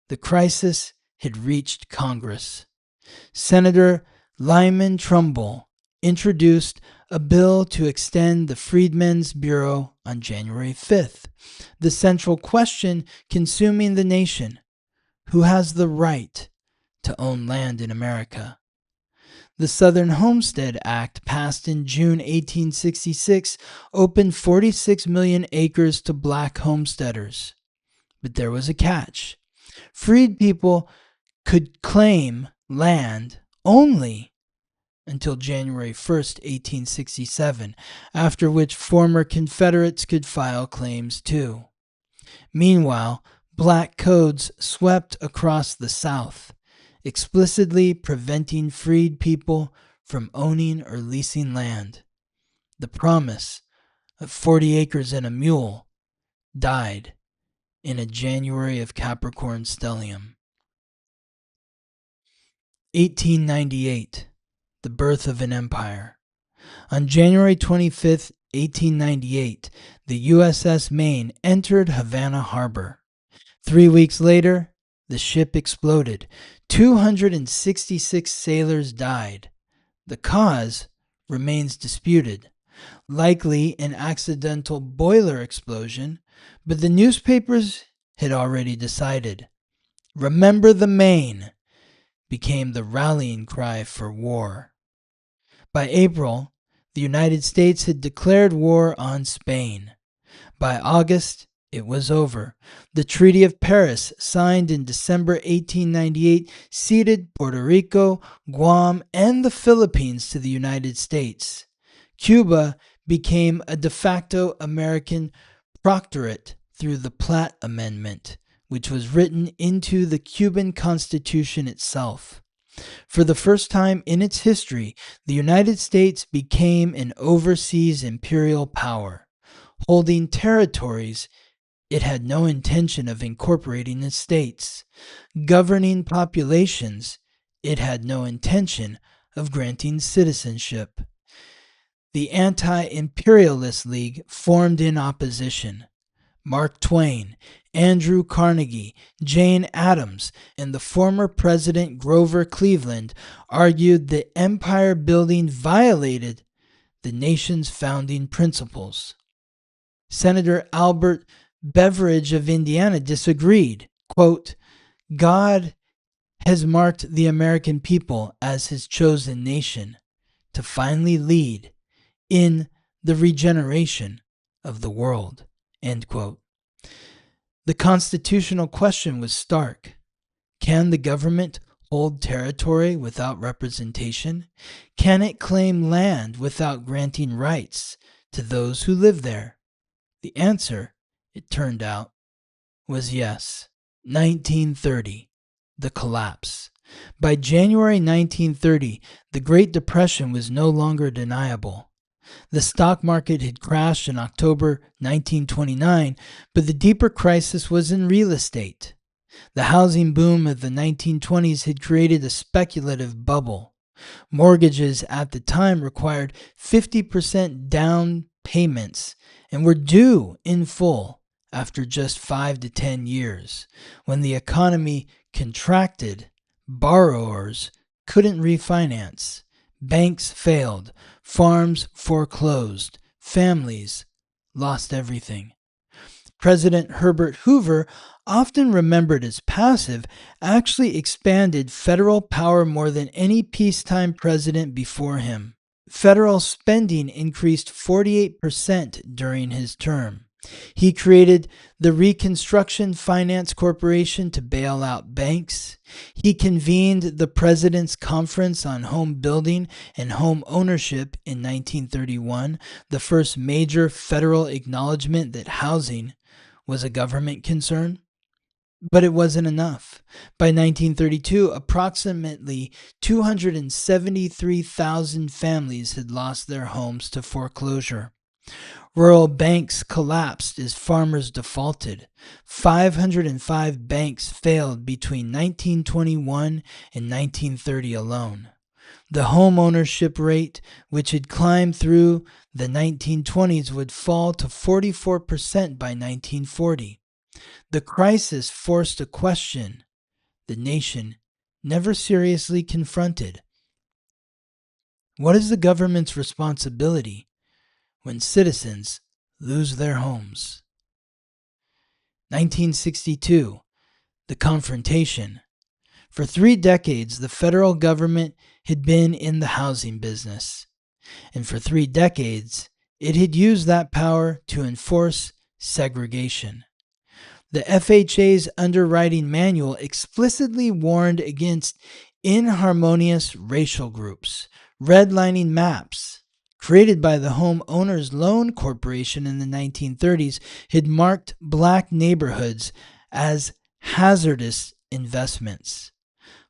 the crisis had reached Congress. Senator Lyman Trumbull introduced a bill to extend the Freedmen's Bureau on January 5th. The central question consuming the nation: who has the right to own land in America? The Southern Homestead Act, passed in June 1866, opened 46 million acres to black homesteaders. But there was a catch. Freed people could claim land only until January 1st, 1867, after which former Confederates could file claims too. Meanwhile, black codes swept across the South, explicitly preventing freed people from owning or leasing land. The promise of 40 acres and a mule died in a January of Capricorn stellium. 1898, the birth of an empire. On January 25th, 1898, the USS Maine entered Havana Harbor. 3 weeks later, the ship exploded. 266 sailors died. The cause remains disputed. Likely an accidental boiler explosion, but the newspapers had already decided. "Remember the Maine" became the rallying cry for war. By April, the United States had declared war on Spain. By August, it was over. The Treaty of Paris, signed in December 1898, ceded Puerto Rico, Guam, and the Philippines to the United States. Cuba became a de facto American proctorate through the Platt Amendment, which was written into the Cuban Constitution itself. For the first time in its history, the United States became an overseas imperial power, holding territories it had no intention of incorporating as states, governing populations it had no intention of granting citizenship. The Anti-Imperialist League formed in opposition. Mark Twain, Andrew Carnegie, Jane Addams, and the former President Grover Cleveland argued that empire building violated the nation's founding principles. Senator Albert Beveridge of Indiana disagreed. Quote, "God has marked the American people as his chosen nation to finally lead in the regeneration of the world." End quote. The constitutional question was stark. Can the government hold territory without representation? Can it claim land without granting rights to those who live there? The answer, it turned out, was yes. 1930, the collapse. By January 1930, the Great Depression was no longer deniable. The stock market had crashed in October 1929, but the deeper crisis was in real estate. The housing boom of the 1920s had created a speculative bubble. Mortgages at the time required 50% down payments and were due in full after just 5 to 10 years. When the economy contracted, borrowers couldn't refinance. Banks failed, farms foreclosed, families lost everything. President Herbert Hoover, often remembered as passive, actually expanded federal power more than any peacetime president before him. Federal spending increased 48% during his term. He created the Reconstruction Finance Corporation to bail out banks. He convened the President's Conference on Home Building and Home Ownership in 1931, the first major federal acknowledgement that housing was a government concern. But it wasn't enough. By 1932, approximately 273,000 families had lost their homes to foreclosure. Rural banks collapsed as farmers defaulted. 505 banks failed between 1921 and 1930 alone. The home ownership rate, which had climbed through the 1920s, would fall to 44% by 1940. The crisis forced a question the nation never seriously confronted. What is the government's responsibility when citizens lose their homes? 1962, the confrontation. For 3 decades, the federal government had been in the housing business. And for 3 decades, it had used that power to enforce segregation. The FHA's underwriting manual explicitly warned against inharmonious racial groups, redlining maps created by the Home Owners Loan Corporation in the 1930s had marked black neighborhoods as hazardous investments.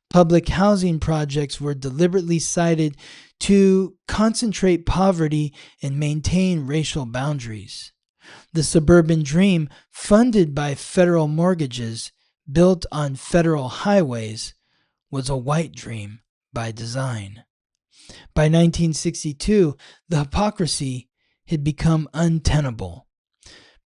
Public housing projects were deliberately cited to concentrate poverty and maintain racial boundaries. The suburban dream, funded by federal mortgages built on federal highways, was a white dream by design. By 1962, the hypocrisy had become untenable.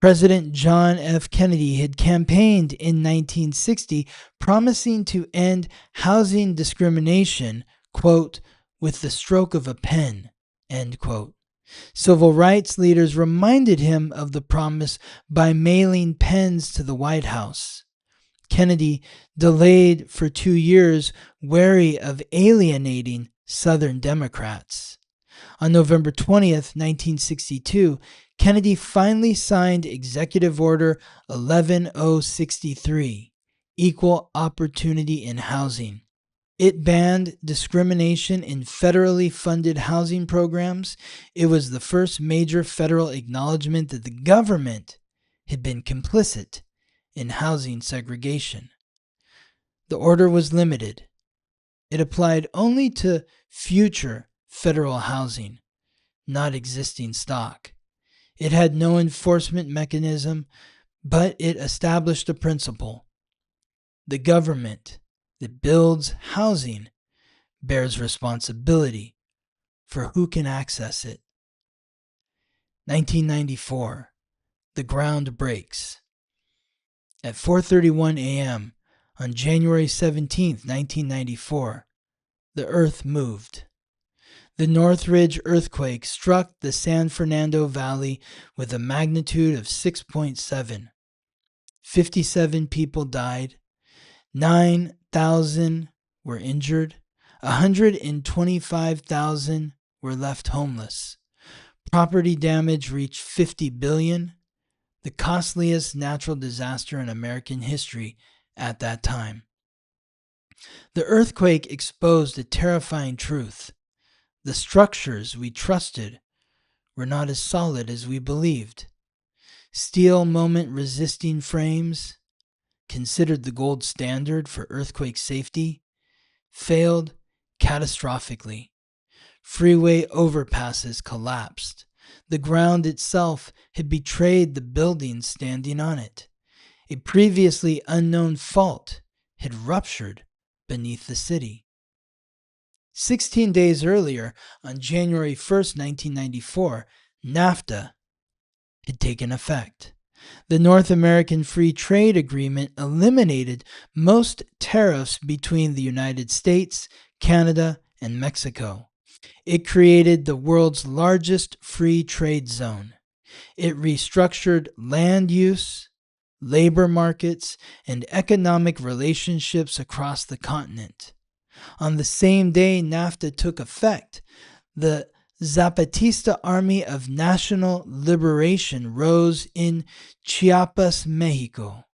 President John F. Kennedy had campaigned in 1960 promising to end housing discrimination, quote, with the stroke of a pen, end quote. Civil rights leaders reminded him of the promise by mailing pens to the White House. Kennedy delayed for 2 years, wary of alienating Southern Democrats. On November 20th, 1962, Kennedy finally signed Executive Order 11063, Equal Opportunity in Housing. It banned discrimination in federally funded housing programs. It was the first major federal acknowledgement that the government had been complicit in housing segregation. The order was limited. It applied only to future federal housing, not existing stock. It had no enforcement mechanism, but it established a principle. The government that builds housing bears responsibility for who can access it. 1994. The ground breaks. At 4:31 a.m. on January 17, 1994, the earth moved. The Northridge earthquake struck the San Fernando Valley with a magnitude of 6.7. 57 people died. 9,000 were injured. 125,000 were left homeless. Property damage reached $50 billion, the costliest natural disaster in American history at that time. The earthquake exposed a terrifying truth. The structures we trusted were not as solid as we believed. Steel moment-resisting frames, considered the gold standard for earthquake safety, failed catastrophically. Freeway overpasses collapsed. The ground itself had betrayed the buildings standing on it. A previously unknown fault had ruptured beneath the city. 16 days earlier, on January 1st, 1994, NAFTA had taken effect. The North American Free Trade Agreement eliminated most tariffs between the United States, Canada, and Mexico. It created the world's largest free trade zone. It restructured land use, labor markets, and economic relationships across the continent. On the same day NAFTA took effect, the Zapatista Army of National Liberation rose in Chiapas, Mexico.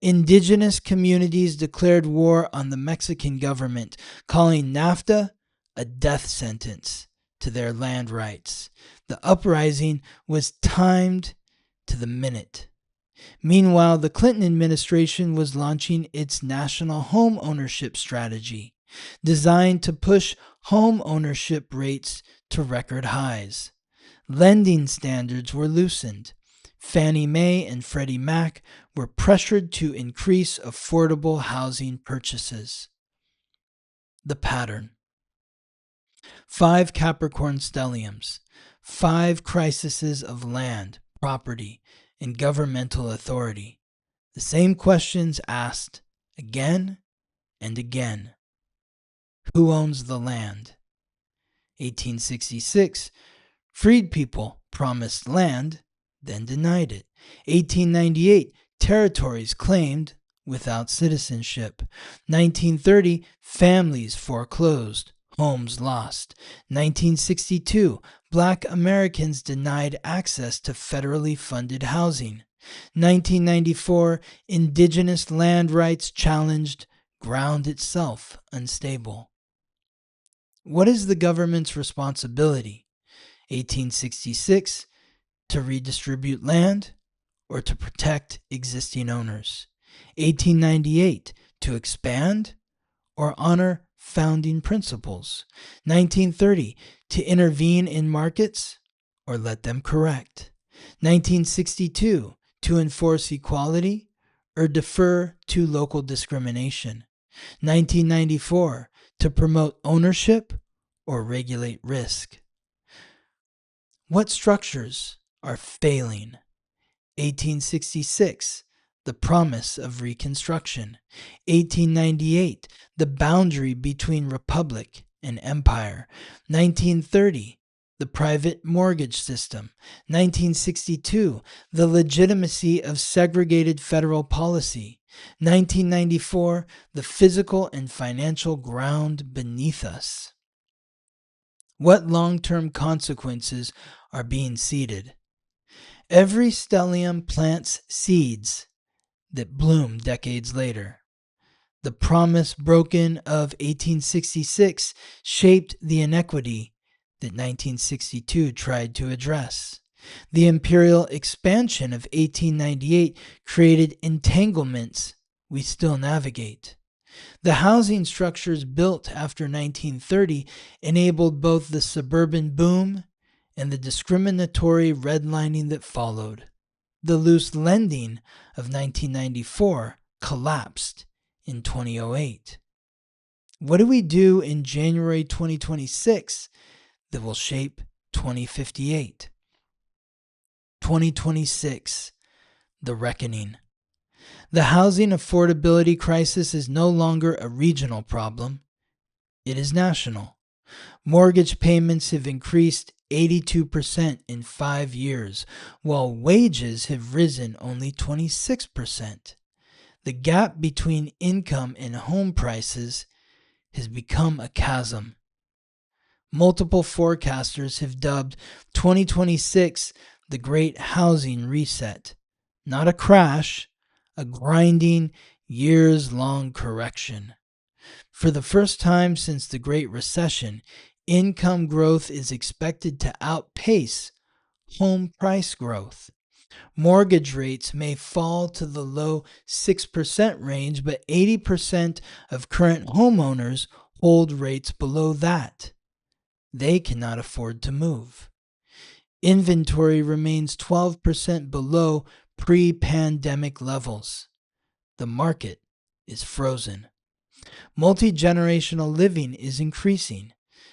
Indigenous communities declared war on the Mexican government, calling NAFTA a death sentence to their land rights. The uprising was timed to the minute. Meanwhile, the Clinton administration was launching its national home ownership strategy, designed to push home ownership rates to record highs. Lending standards were loosened. Fannie Mae and Freddie Mac were pressured to increase affordable housing purchases. The pattern. 5 Capricorn stelliums, 5 crises of land, property, and governmental authority. The same questions asked again and again. Who owns the land? 1866, freed people promised land, then denied it. 1898, territories claimed without citizenship. 1930, families foreclosed, homes lost. 1962, Black Americans denied access to federally funded housing. 1994, indigenous land rights challenged, ground itself unstable. What is the government's responsibility? 1866, to redistribute land or to protect existing owners. 1898, to expand or honor founding principles. 1930, to intervene in markets or let them correct. 1962, to enforce equality or defer to local discrimination. 1994, to promote ownership or regulate risk. What structures are failing? 1866, the promise of Reconstruction. 1898, the boundary between republic and empire. 1930, the private mortgage system. 1962, the legitimacy of segregated federal policy. 1994, the physical and financial ground beneath us. What long-term consequences are being seeded? Every stellium plants seeds that bloom decades later. The promise broken of 1866 shaped the inequity that 1962 tried to address. The imperial expansion of 1898 created entanglements we still navigate. The housing structures built after 1930 enabled both the suburban boom and the discriminatory redlining that followed. The loose lending of 1994 collapsed in 2008. What do we do in January 2026 that will shape 2058? 2026, the reckoning. The housing affordability crisis is no longer a regional problem. It is national. Mortgage payments have increased 82% in 5 years, while wages have risen only 26%. The gap between income and home prices has become a chasm. Multiple forecasters have dubbed 2026 the Great Housing Reset. Not a crash, a grinding, years-long correction. For the first time since the Great Recession, income growth is expected to outpace home price growth. Mortgage rates may fall to the low 6% range, but 80% of current homeowners hold rates below that. They cannot afford to move. Inventory remains 12% below pre-pandemic levels. The market is frozen. Multi-generational living is increasing.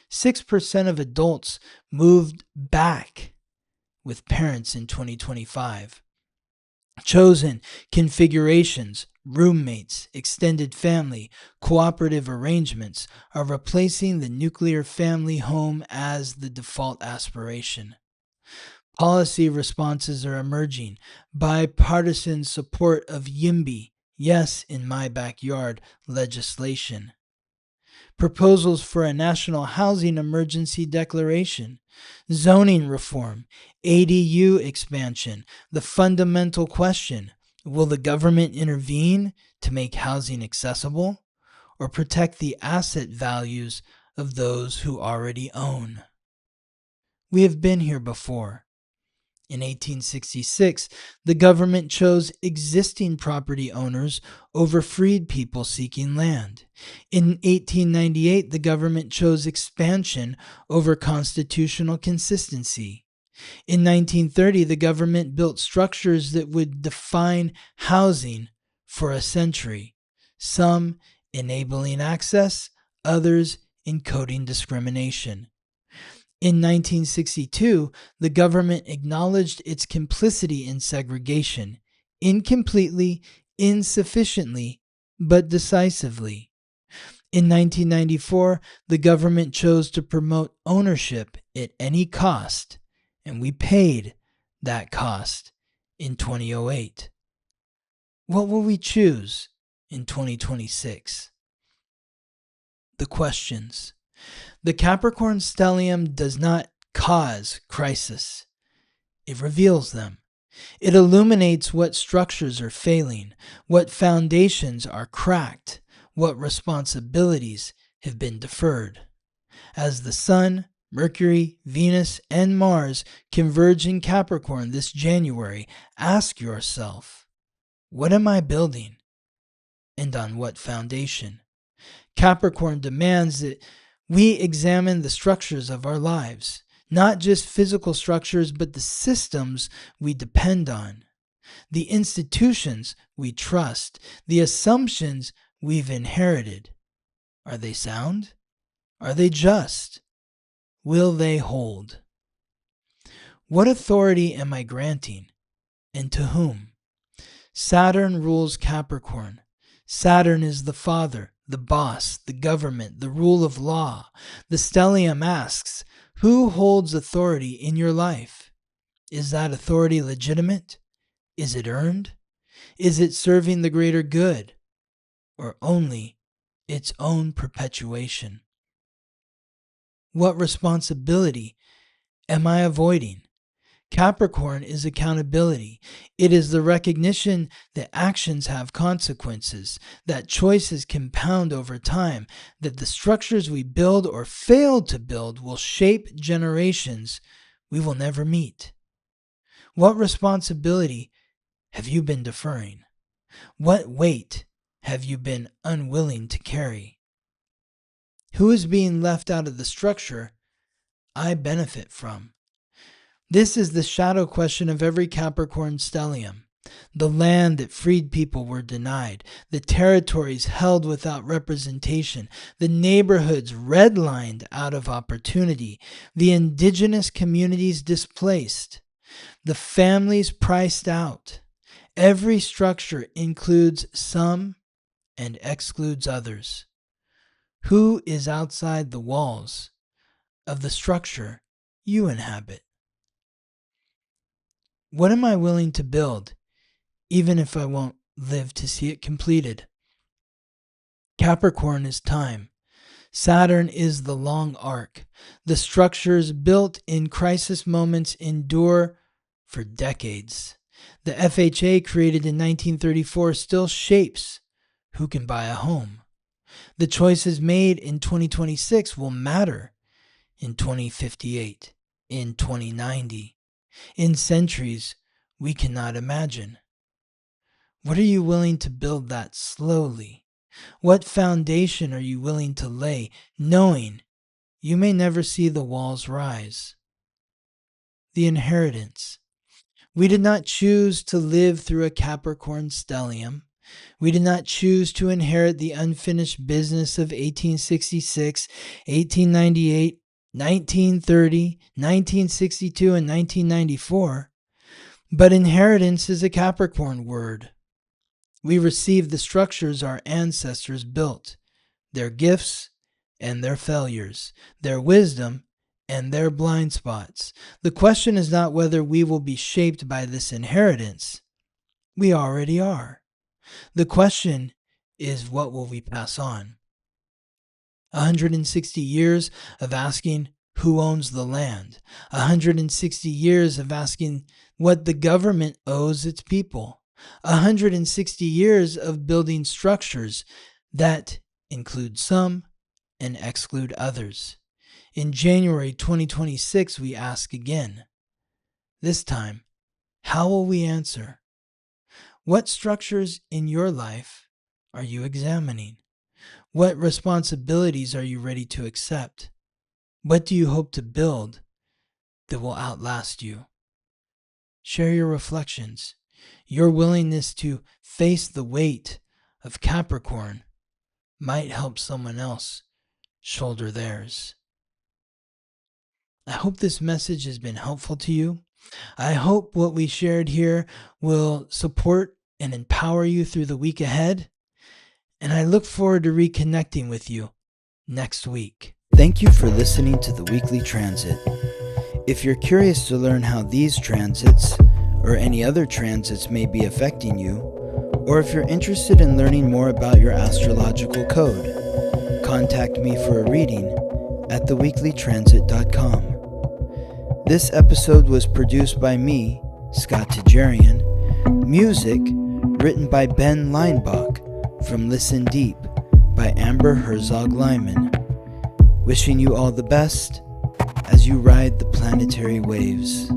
6% of adults moved back with parents in 2025. Chosen configurations, roommates, extended family, cooperative arrangements are replacing the nuclear family home as the default aspiration. Policy responses are emerging. Bipartisan support of YIMBY, Yes in My Backyard legislation. Proposals for a national housing emergency declaration. Zoning reform. ADU expansion. The fundamental question: will the government intervene to make housing accessible or protect the asset values of those who already own? We have been here before. In 1866, the government chose existing property owners over freed people seeking land. In 1898, the government chose expansion over constitutional consistency. In 1930, the government built structures that would define housing for a century, some enabling access, others encoding discrimination. In 1962, the government acknowledged its complicity in segregation, incompletely, insufficiently, but decisively. In 1994, the government chose to promote ownership at any cost, and we paid that cost in 2008. What will we choose in 2026? The questions. The Capricorn stellium does not cause crisis. It reveals them. It illuminates what structures are failing, what foundations are cracked, what responsibilities have been deferred. As the Sun, Mercury, Venus, and Mars converge in Capricorn this January, ask yourself, what am I building? And on what foundation? Capricorn demands that we examine the structures of our lives, not just physical structures, but the systems we depend on, the institutions we trust, the assumptions we've inherited. Are they sound? Are they just? Will they hold? What authority am I granting, and to whom? Saturn rules Capricorn. Saturn is the father, the boss, the government, the rule of law. The stellium asks, who holds authority in your life? Is that authority legitimate? Is it earned? Is it serving the greater good, or only its own perpetuation? What responsibility am I avoiding? Capricorn is accountability. It is the recognition that actions have consequences, that choices compound over time, that the structures we build or fail to build will shape generations we will never meet. What responsibility have you been deferring? What weight have you been unwilling to carry? Who is being left out of the structure I benefit from? This is the shadow question of every Capricorn stellium. The land that freed people were denied, the territories held without representation, the neighborhoods redlined out of opportunity, the indigenous communities displaced, the families priced out. Every structure includes some and excludes others. Who is outside the walls of the structure you inhabit? What am I willing to build, even if I won't live to see it completed? Capricorn is time. Saturn is the long arc. The structures built in crisis moments endure for decades. The FHA, created in 1934, still shapes who can buy a home. The choices made in 2026 will matter in 2058, in 2090. In centuries we cannot imagine. What are you willing to build that slowly? What foundation are you willing to lay, knowing you may never see the walls rise? The inheritance. We did not choose to live through a Capricorn stellium. We did not choose to inherit the unfinished business of 1866, 1898, 1930, 1962, and 1994. But inheritance is a Capricorn word. We receive the structures our ancestors built, their gifts and their failures, their wisdom and their blind spots. The question is not whether we will be shaped by this inheritance. We already are. The question is, what will we pass on? 160 years of asking who owns the land. 160 years of asking what the government owes its people. 160 years of building structures that include some and exclude others. In January 2026, we ask again. This time, how will we answer? What structures in your life are you examining? What responsibilities are you ready to accept? What do you hope to build that will outlast you? Share your reflections. Your willingness to face the weight of Capricorn might help someone else shoulder theirs. I hope this message has been helpful to you. I hope what we shared here will support and empower you through the week ahead. And I look forward to reconnecting with you next week. Thank you for listening to the Weekly Transit. If you're curious to learn how these transits or any other transits may be affecting you, or if you're interested in learning more about your astrological code, contact me for a reading at theweeklytransit.com. This episode was produced by me, Scott Tajarian. Music written by Ben Leinbach from Listen Deep by Amber Herzog Lyman. Wishing you all the best as you ride the planetary waves.